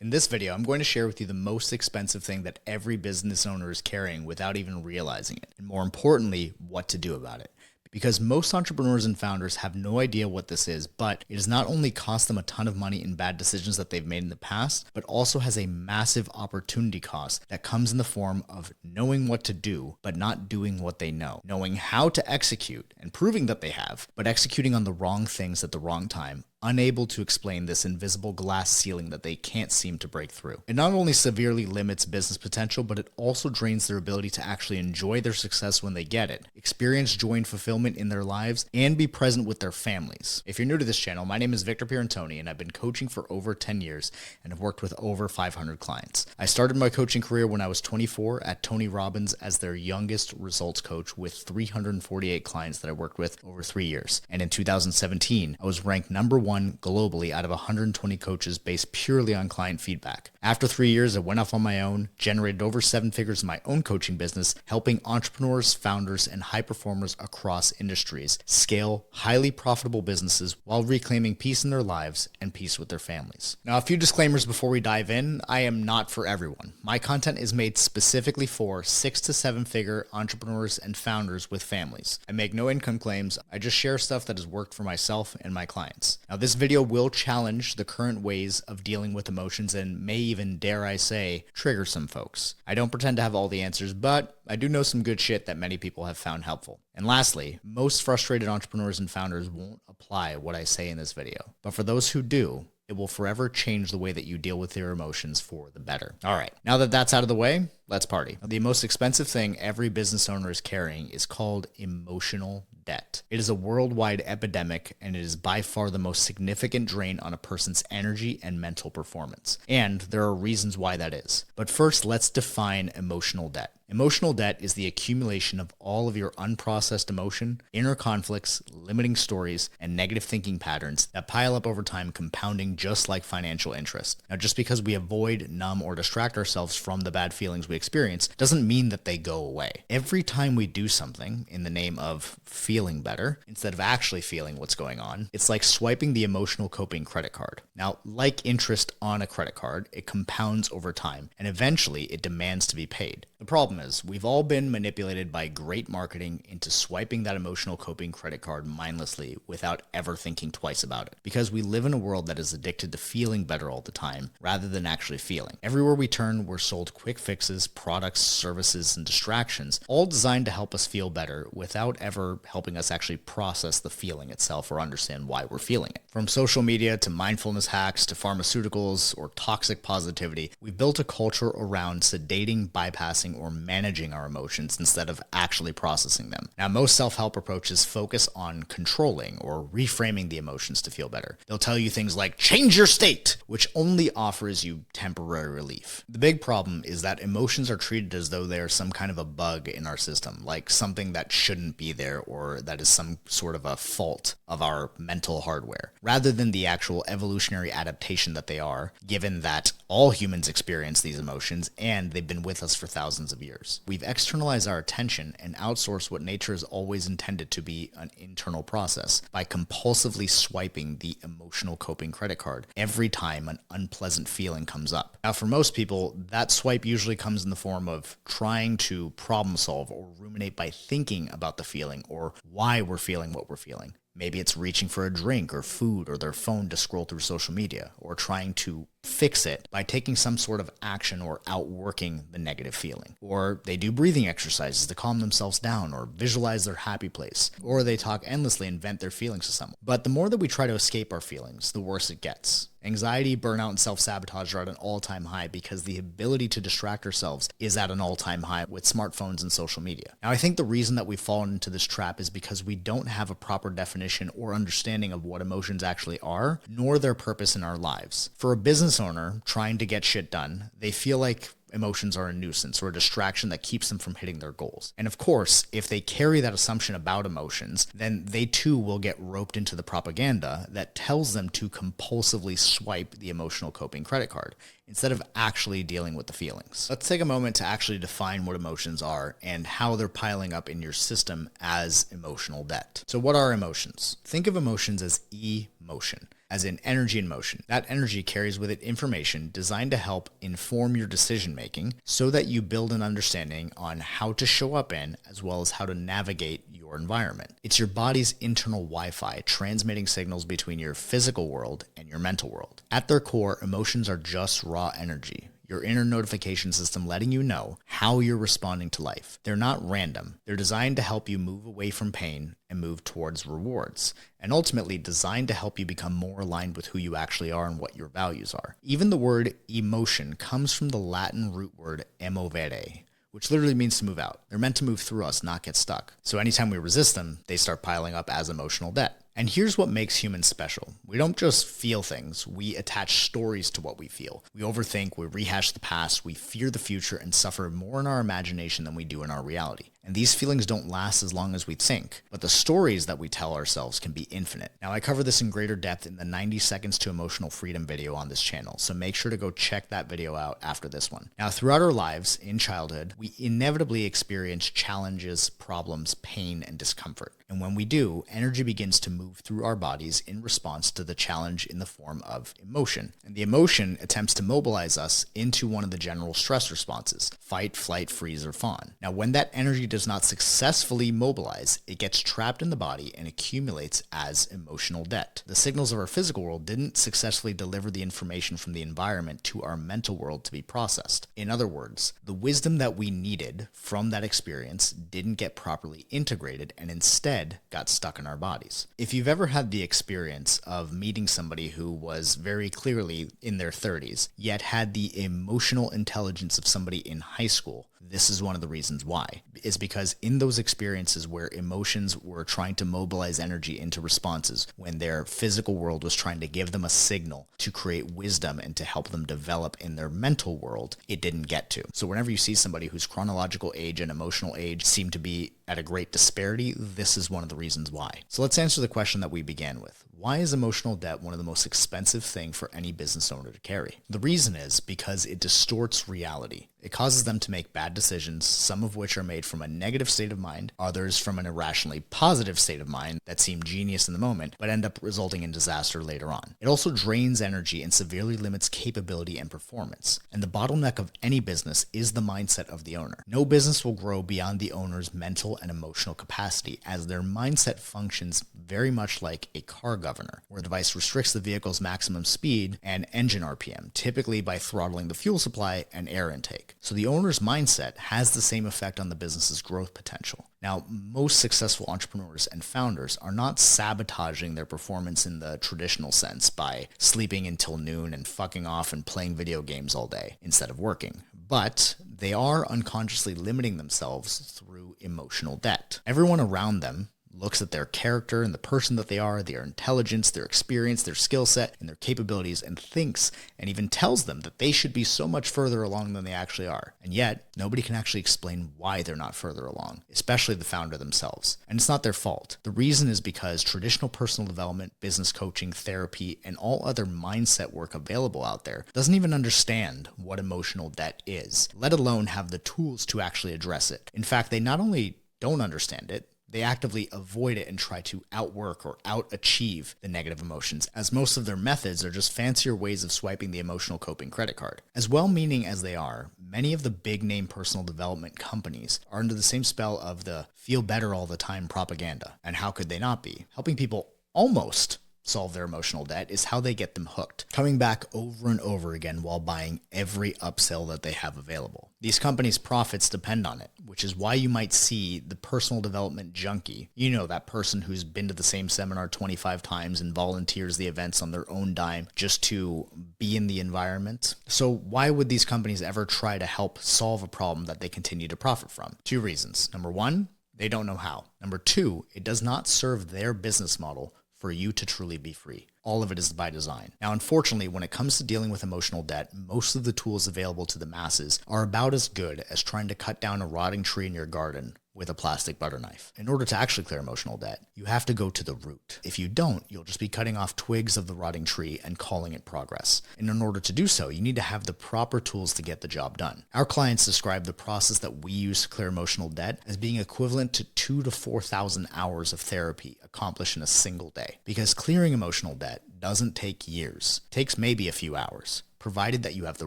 In this video, I'm going to share with you the most expensive thing that every business owner is carrying without even realizing it, and more importantly, what to do about it. Because most entrepreneurs and founders have no idea what this is, but it has not only cost them a ton of money in bad decisions that they've made in the past, but also has a massive opportunity cost that comes in the form of knowing what to do, but not doing what they know, knowing how to execute and proving that they have, but executing on the wrong things at the wrong time, unable to explain this invisible glass ceiling that they can't seem to break through. It not only severely limits business potential, but it also drains their ability to actually enjoy their success when they get it, experience joy and fulfillment in their lives, and be present with their families. If you're new to this channel, my name is Victor Pierantoni, and I've been coaching for over 10 years and have worked with over 500 clients. I started my coaching career when I was 24 at Tony Robbins as their youngest results coach with 348 clients that I worked with over 3 years. And in 2017, I was ranked number one globally out of 120 coaches based purely on client feedback. After 3 years, I went off on my own, generated over 7 figures in my own coaching business, helping entrepreneurs, founders, and high performers across industries scale highly profitable businesses while reclaiming peace in their lives and peace with their families. Now, a few disclaimers before we dive in. I am not for everyone. My content is made specifically for 6 to 7 figure entrepreneurs and founders with families. I make no income claims. I just share stuff that has worked for myself and my clients. Now, this video will challenge the current ways of dealing with emotions and may even, dare I say, trigger some folks. I don't pretend to have all the answers, but I do know some good shit that many people have found helpful. And lastly, most frustrated entrepreneurs and founders won't apply what I say in this video. But for those who do, it will forever change the way that you deal with your emotions for the better. All right, now that that's out of the way, let's party. The most expensive thing every business owner is carrying is called emotional debt. It is a worldwide epidemic, and it is by far the most significant drain on a person's energy and mental performance. And there are reasons why that is. But first, let's define emotional debt. Emotional debt is the accumulation of all of your unprocessed emotion, inner conflicts, limiting stories, and negative thinking patterns that pile up over time, compounding just like financial interest. Now, just because we avoid, numb, or distract ourselves from the bad feelings we experience doesn't mean that they go away. Every time we do something in the name of feeling better, instead of actually feeling what's going on, it's like swiping the emotional coping credit card. Now, like interest on a credit card, it compounds over time, and eventually it demands to be paid. The problem is, we've all been manipulated by great marketing into swiping that emotional coping credit card mindlessly without ever thinking twice about it. Because we live in a world that is addicted to feeling better all the time, rather than actually feeling. Everywhere we turn, we're sold quick fixes, products, services, and distractions, all designed to help us feel better without ever helping us actually process the feeling itself or understand why we're feeling it. From social media to mindfulness hacks to pharmaceuticals or toxic positivity, we've built a culture around sedating, bypassing, or managing our emotions instead of actually processing them. Now, most self-help approaches focus on controlling or reframing the emotions to feel better. They'll tell you things like, change your state, which only offers you temporary relief. The big problem is that emotions are treated as though they are some kind of a bug in our system, like something that shouldn't be there or that is some sort of a fault of our mental hardware, rather than the actual evolutionary adaptation that they are, given that all humans experience these emotions and they've been with us for thousands of years. We've externalized our attention and outsourced what nature has always intended to be an internal process by compulsively swiping the emotional coping credit card every time an unpleasant feeling comes up. Now, for most people, that swipe usually comes in the form of trying to problem solve or ruminate by thinking about the feeling or why we're feeling what we're feeling. Maybe it's reaching for a drink or food or their phone to scroll through social media, or trying to fix it by taking some sort of action or outworking the negative feeling. Or they do breathing exercises to calm themselves down or visualize their happy place. Or they talk endlessly and vent their feelings to someone. But the more that we try to escape our feelings, the worse it gets. Anxiety, burnout, and self-sabotage are at an all-time high because the ability to distract ourselves is at an all-time high with smartphones and social media. Now, I think the reason that we've fallen into this trap is because we don't have a proper definition or understanding of what emotions actually are, nor their purpose in our lives. For a business owner trying to get shit done, they feel like emotions are a nuisance or a distraction that keeps them from hitting their goals. And of course, if they carry that assumption about emotions, then they too will get roped into the propaganda that tells them to compulsively swipe the emotional coping credit card instead of actually dealing with the feelings. Let's take a moment to actually define what emotions are and how they're piling up in your system as emotional debt. So what are emotions? Think of emotions as emotion. as in energy in motion. That energy carries with it information designed to help inform your decision making so that you build an understanding on how to show up in as well as how to navigate your environment. It's your body's internal Wi-Fi transmitting signals between your physical world and your mental world. At their core, emotions are just raw energy. Your inner notification system letting you know how you're responding to life. They're not random. They're designed to help you move away from pain and move towards rewards, and ultimately designed to help you become more aligned with who you actually are and what your values are. Even the word emotion comes from the Latin root word emovere, which literally means to move out. They're meant to move through us, not get stuck. So anytime we resist them, they start piling up as emotional debt. And here's what makes humans special. We don't just feel things, we attach stories to what we feel. We overthink, we rehash the past, we fear the future, and suffer more in our imagination than we do in our reality. And these feelings don't last as long as we think, but the stories that we tell ourselves can be infinite. Now, I cover this in greater depth in the 90 Seconds to Emotional Freedom video on this channel, so make sure to go check that video out after this one. Now, throughout our lives, in childhood, we inevitably experience challenges, problems, pain, and discomfort. And when we do, energy begins to move through our bodies in response to the challenge in the form of emotion. And the emotion attempts to mobilize us into one of the general stress responses: fight, flight, freeze, or fawn. Now, when that energy does not successfully mobilize, it gets trapped in the body and accumulates as emotional debt. The signals of our physical world didn't successfully deliver the information from the environment to our mental world to be processed. In other words, the wisdom that we needed from that experience didn't get properly integrated and instead got stuck in our bodies. If you've ever had the experience of meeting somebody who was very clearly in their 30s, yet had the emotional intelligence of somebody in high school, this is one of the reasons why. Is because in those experiences where emotions were trying to mobilize energy into responses, when their physical world was trying to give them a signal to create wisdom and to help them develop in their mental world, it didn't get to. So whenever you see somebody whose chronological age and emotional age seem to be at a great disparity, this is one of the reasons why. So let's answer the question that we began with. Why is emotional debt one of the most expensive things for any business owner to carry? The reason is because it distorts reality. It causes them to make bad decisions, some of which are made from a negative state of mind, others from an irrationally positive state of mind that seem genius in the moment, but end up resulting in disaster later on. It also drains energy and severely limits capability and performance. And the bottleneck of any business is the mindset of the owner. No business will grow beyond the owner's mental and emotional capacity, as their mindset functions very much like a car governor, where the device restricts the vehicle's maximum speed and engine RPM, typically by throttling the fuel supply and air intake. So the owner's mindset has the same effect on the business's growth potential. Now, most successful entrepreneurs and founders are not sabotaging their performance in the traditional sense by sleeping until noon and fucking off and playing video games all day instead of working. But they are unconsciously limiting themselves through emotional debt. Everyone around them looks at their character and the person that they are, their intelligence, their experience, their skill set, and their capabilities, and thinks and even tells them that they should be so much further along than they actually are. And yet, nobody can actually explain why they're not further along, especially the founder themselves. And it's not their fault. The reason is because traditional personal development, business coaching, therapy, and all other mindset work available out there doesn't even understand what emotional debt is, let alone have the tools to actually address it. In fact, they not only don't understand it, they actively avoid it and try to outwork or outachieve the negative emotions, as most of their methods are just fancier ways of swiping the emotional coping credit card. As well-meaning as they are, many of the big-name personal development companies are under the same spell of the feel better all the time propaganda. And how could they not be? Helping people almost solve their emotional debt is how they get them hooked, coming back over and over again while buying every upsell that they have available. These companies' profits depend on it, which is why you might see the personal development junkie, you know, that person who's been to the same seminar 25 times and volunteers the events on their own dime just to be in the environment. So why would these companies ever try to help solve a problem that they continue to profit from? Two reasons. Number one, they don't know how. Number two, it does not serve their business model for you to truly be free. All of it is by design. Now, unfortunately, when it comes to dealing with emotional debt, most of the tools available to the masses are about as good as trying to cut down a rotting tree in your garden with a plastic butter knife. In order to actually clear emotional debt, you have to go to the root. If you don't, you'll just be cutting off twigs of the rotting tree and calling it progress. And in order to do so, you need to have the proper tools to get the job done. Our clients describe the process that we use to clear emotional debt as being equivalent to 2,000 to 4,000 hours of therapy accomplished in a single day. Because clearing emotional debt doesn't take years. It takes maybe a few hours, provided that you have the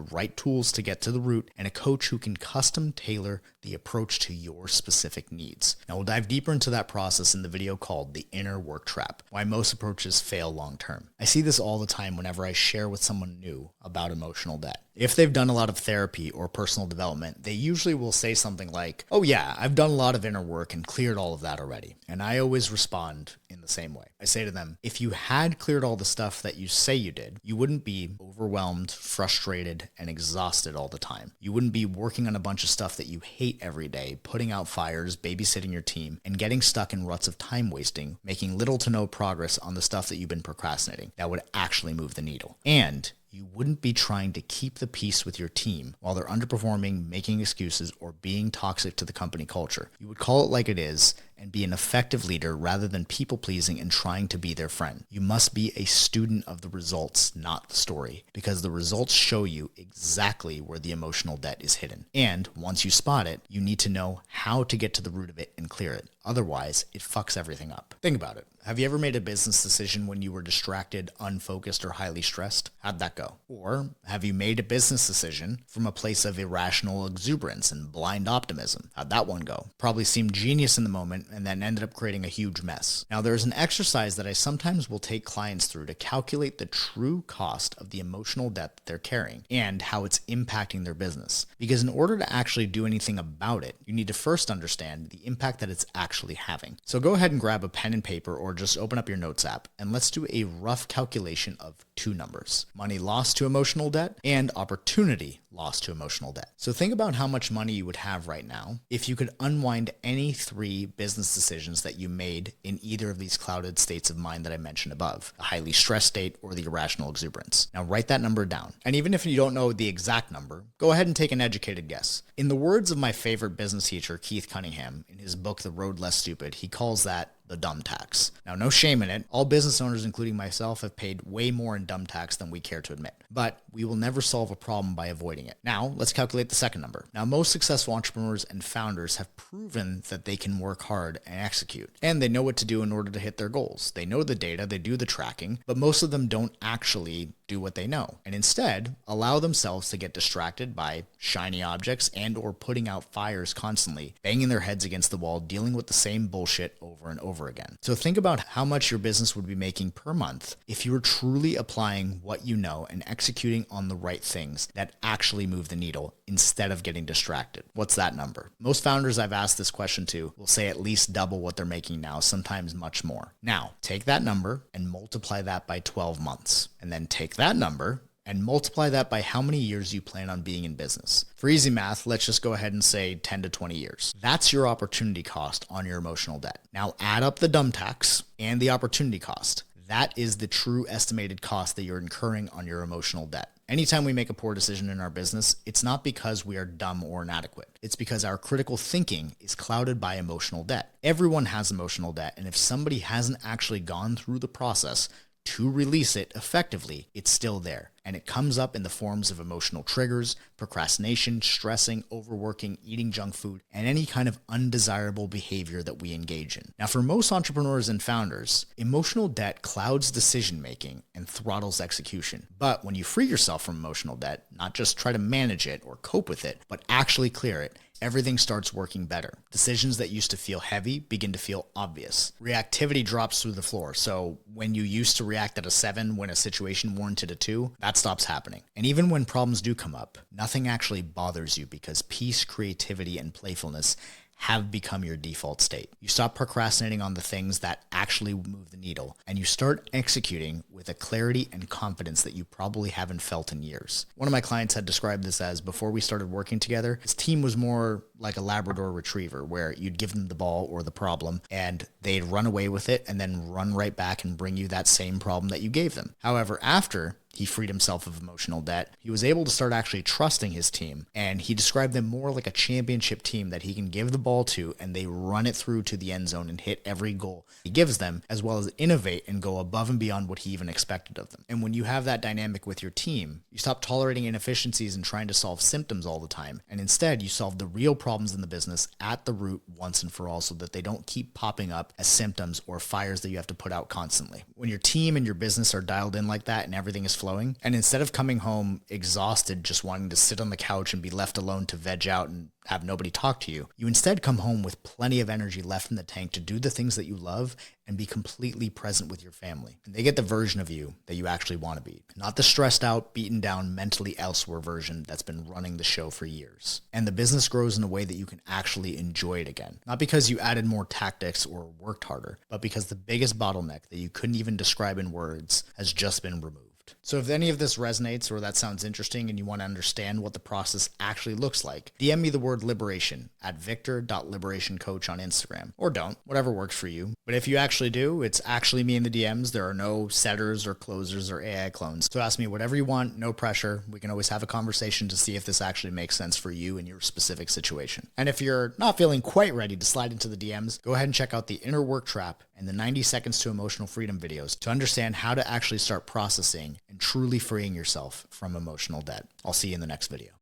right tools to get to the root and a coach who can custom tailor the approach to your specific needs. Now, we'll dive deeper into that process in the video called The Inner Work Trap, why most approaches fail long term. I see this all the time whenever I share with someone new about emotional debt. If they've done a lot of therapy or personal development, they usually will say something like, "Oh yeah, I've done a lot of inner work and cleared all of that already." And I always respond in the same way. I say to them, if you had cleared all the stuff that you say you did, you wouldn't be overwhelmed, frustrated, and exhausted all the time. You wouldn't be working on a bunch of stuff that you hate every day, putting out fires, babysitting your team, and getting stuck in ruts of time wasting, making little to no progress on the stuff that you've been procrastinating that would actually move the needle. And you wouldn't be trying to keep the peace with your team while they're underperforming, making excuses, or being toxic to the company culture. You would call it like it is and be an effective leader rather than people-pleasing and trying to be their friend. You must be a student of the results, not the story, because the results show you exactly where the emotional debt is hidden. And once you spot it, you need to know how to get to the root of it and clear it. Otherwise, it fucks everything up. Think about it. Have you ever made a business decision when you were distracted, unfocused, or highly stressed? How'd that go? Or have you made a business decision from a place of irrational exuberance and blind optimism? How'd that one go? Probably seemed genius in the moment and then ended up creating a huge mess. Now, there's an exercise that I sometimes will take clients through to calculate the true cost of the emotional debt that they're carrying and how it's impacting their business. Because in order to actually do anything about it, you need to first understand the impact that it's actually having. So go ahead and grab a pen and paper or just open up your notes app and let's do a rough calculation of two numbers: money lost to emotional debt and opportunity lost to emotional debt. So think about how much money you would have right now if you could unwind any three business decisions that you made in either of these clouded states of mind that I mentioned above, the highly stressed state or the irrational exuberance. Now write that number down. And even if you don't know the exact number, go ahead and take an educated guess. In the words of my favorite business teacher, Keith Cunningham, in his book, The Road Less Stupid, he calls that the dumb tax. Now, no shame in it. All business owners, including myself, have paid way more in dumb tax than we care to admit. But we will never solve a problem by avoiding it. Now, let's calculate the second number. Now, most successful entrepreneurs and founders have proven that they can work hard and execute, and they know what to do in order to hit their goals. They know the data, they do the tracking, but most of them don't actually do what they know, and instead allow themselves to get distracted by shiny objects and or putting out fires constantly, banging their heads against the wall, dealing with the same bullshit over and over again. So think about how much your business would be making per month if you were truly applying what you know and executing on the right things that actually move the needle instead of getting distracted. What's that number? Most founders I've asked this question to will say at least double what they're making now, sometimes much more. Now, take that number and multiply that by 12 months, and then take that number and multiply that by how many years you plan on being in business. For easy math, let's just go ahead and say 10 to 20 years. That's your opportunity cost on your emotional debt. Now add up the dumb tax and the opportunity cost. That is the true estimated cost that you're incurring on your emotional debt. Anytime we make a poor decision in our business, it's not because we are dumb or inadequate. It's because our critical thinking is clouded by emotional debt. Everyone has emotional debt, and if somebody hasn't actually gone through the process to release it effectively, it's still there. And it comes up in the forms of emotional triggers, procrastination, stressing, overworking, eating junk food, and any kind of undesirable behavior that we engage in. Now, for most entrepreneurs and founders, emotional debt clouds decision-making and throttles execution. But when you free yourself from emotional debt, not just try to manage it or cope with it, but actually clear it, everything starts working better. Decisions that used to feel heavy begin to feel obvious. Reactivity drops through the floor. So when you used to react at a 7 when a situation warranted a 2, that stops happening. And even when problems do come up, nothing actually bothers you because peace, creativity, and playfulness have become your default state. You stop procrastinating on the things that actually move the needle, and you start executing with a clarity and confidence that you probably haven't felt in years. One of my clients had described this as, before we started working together, his team was more like a Labrador retriever, where you'd give them the ball or the problem and they'd run away with it and then run right back and bring you that same problem that you gave them. However, after He freed himself of emotional debt. He was able to start actually trusting his team, and he described them more like a championship team that he can give the ball to and they run it through to the end zone and hit every goal he gives them, as well as innovate and go above and beyond what he even expected of them. And when you have that dynamic with your team, you stop tolerating inefficiencies and trying to solve symptoms all the time, and instead you solve the real problems in the business at the root once and for all, so that they don't keep popping up as symptoms or fires that you have to put out constantly. When your team and your business are dialed in like that and everything is flowing, and instead of coming home exhausted just wanting to sit on the couch and be left alone to veg out and have nobody talk to you, you instead come home with plenty of energy left in the tank to do the things that you love and be completely present with your family. And they get the version of you that you actually want to be, not the stressed out, beaten down, mentally elsewhere version that's been running the show for years. And the business grows in a way that you can actually enjoy it again. Not because you added more tactics or worked harder, but because the biggest bottleneck that you couldn't even describe in words has just been removed. So if any of this resonates or that sounds interesting and you want to understand what the process actually looks like, DM me the word liberation at victor.liberationcoach on Instagram. Or don't, whatever works for you. But if you actually do, it's actually me in the DMs. There are no setters or closers or AI clones. So ask me whatever you want, no pressure. We can always have a conversation to see if this actually makes sense for you in your specific situation. And if you're not feeling quite ready to slide into the DMs, go ahead and check out the Inner Work Trap and the 90 Seconds to Emotional Freedom videos to understand how to actually start processing and truly freeing yourself from emotional debt. I'll see you in the next video.